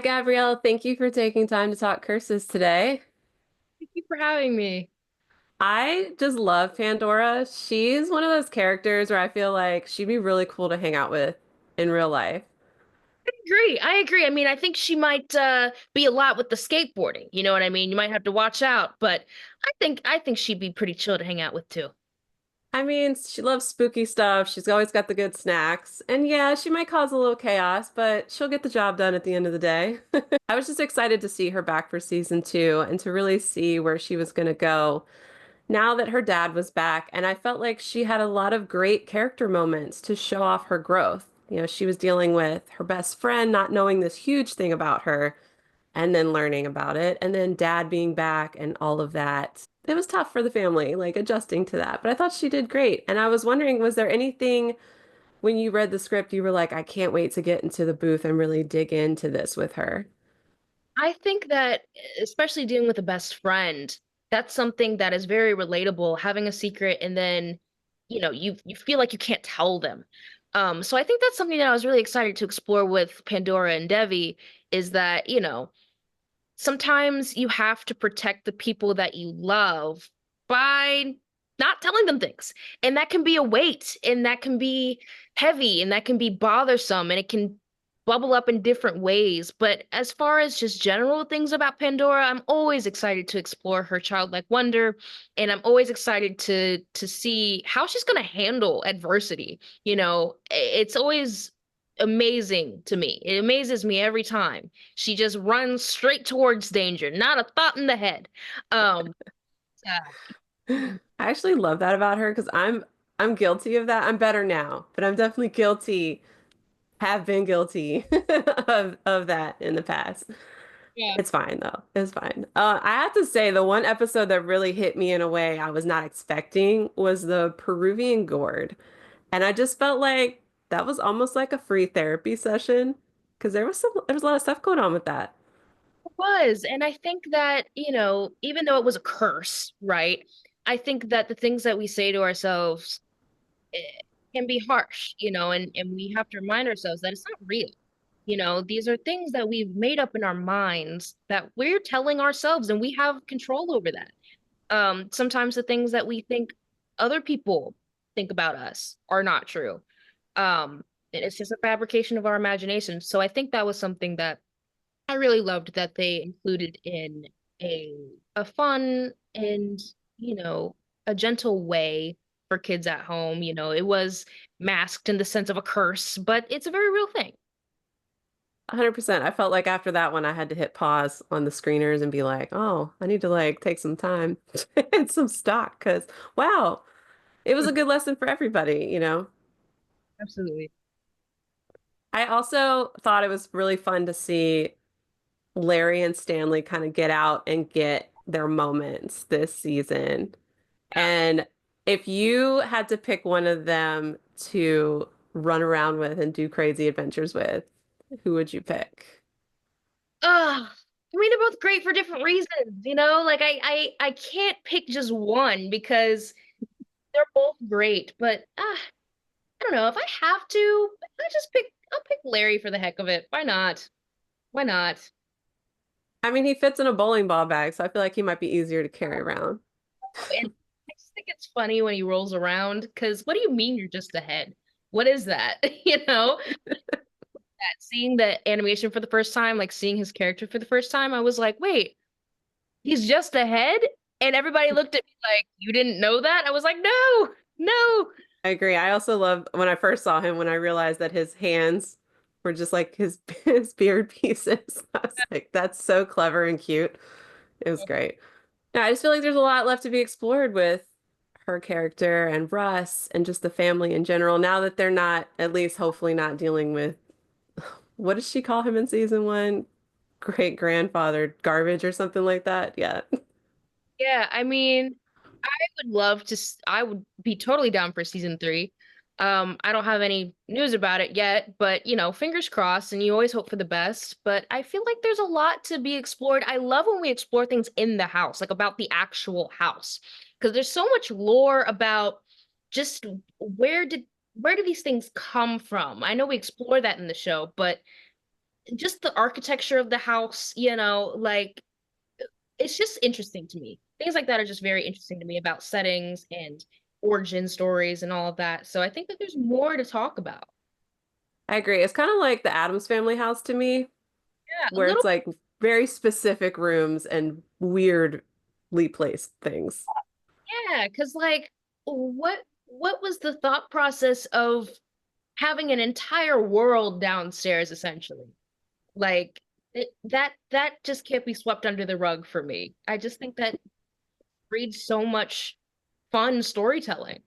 Gabrielle, thank you for taking time to talk curses today. Thank you for having me. I just love Pandora. She's one of those characters where I feel like she'd be really cool to hang out with in real life. I agree. I mean, I think she might be a lot with the skateboarding. You know what I mean? You might have to watch out, but I think she'd be pretty chill to hang out with too. I mean, she loves spooky stuff. She's always got the good snacks. And yeah, she might cause a little chaos, but she'll get the job done at the end of the day. I was just excited to see her back for season two and to really see where she was going to go now that her dad was back. And I felt like she had a lot of great character moments to show off her growth. She was dealing with her best friend not knowing this huge thing about her and then learning about it, and then dad being back and all of that. It was tough for the family, like adjusting to that. But I thought she did great. And I was wondering, was there anything when you read the script you were like, I can't wait to get into the booth and really dig into this with her? I think that especially dealing with a best friend, that's something that is very relatable, having a secret and then, you feel like you can't tell them. So I think that's something that I was really excited to explore with Pandora and Devi is that, sometimes you have to protect the people that you love by not telling them things. And that can be a weight, and that can be heavy, and that can be bothersome, and it can bubble up in different ways. But as far as just general things about Pandora, I'm always excited to explore her childlike wonder, and I'm always excited to see how she's going to handle adversity. It's always amazing to me. It amazes me every time. She just runs straight towards danger, not a thought in the head. Um, uh, I actually love that about her because I'm guilty of that. I'm better now, but I'm definitely guilty, have been guilty of that in the past. yeah. It's fine though. It's fine. I have to say the one episode that really hit me in a way I was not expecting was the Peruvian gourd. And I just felt like that was almost like a free therapy session because there was a lot of stuff going on with that. It was. And I think that, even though it was a curse, right? I think that the things that we say to ourselves eh, can be harsh, and we have to remind ourselves that it's not real. These are things that we've made up in our minds that we're telling ourselves, and we have control over that. Sometimes the things that we think other people think about us are not true. And it's just a fabrication of our imagination. So I think that was something that I really loved that they included in a a fun and, you know, a gentle way for kids at home. It was masked in the sense of a curse, but it's a very real thing. 100%. I felt like after that one, I had to hit pause on the screeners and be like, oh, I need to like take some time and some stock because wow, it was a good lesson for everybody. Absolutely. I also thought it was really fun to see Larry and Stanley kind of get out and get their moments this season. And if you had to pick one of them to run around with and do crazy adventures with, who would you pick? I mean, they're both great for different reasons. Like I can't pick just one because they're both great, but I don't know. If I have to, I'll pick Larry for the heck of it. Why not? Why not? I mean, he fits in a bowling ball bag, so I feel like he might be easier to carry around. And I just think it's funny when he rolls around because what do you mean you're just ahead? What is that? That seeing the animation for the first time, like seeing his character for the first time, I was like, wait, he's just ahead? And everybody looked at me like, you didn't know that? I was like, no, no. I agree. I also loved when I first saw him when I realized that his hands were just like his his beard pieces. I was like, that's so clever and cute. It was great. Yeah, I just feel like there's a lot left to be explored with her character and Russ and just the family in general. Now that they're not, at least hopefully not dealing with what does she call him in season one? Great grandfather garbage or something like that. Yeah. Yeah, I mean, I would love to, I would be totally down for season three. I don't have any news about it yet, but fingers crossed, and you always hope for the best. But I feel like there's a lot to be explored. I love when we explore things in the house, like about the actual house, because there's so much lore about just where did these things come from? I know we explore that in the show, but just the architecture of the house, like it's just interesting to me. Things like that are just very interesting to me about settings and origin stories and all of that. So I think that there's more to talk about. I agree. It's kind of like the Addams Family house to me, Yeah, a where it's little, like very specific rooms and weirdly placed things. yeah, because like what was the thought process of having an entire world downstairs essentially? Like that just can't be swept under the rug for me. I just think that breeds so much fun storytelling.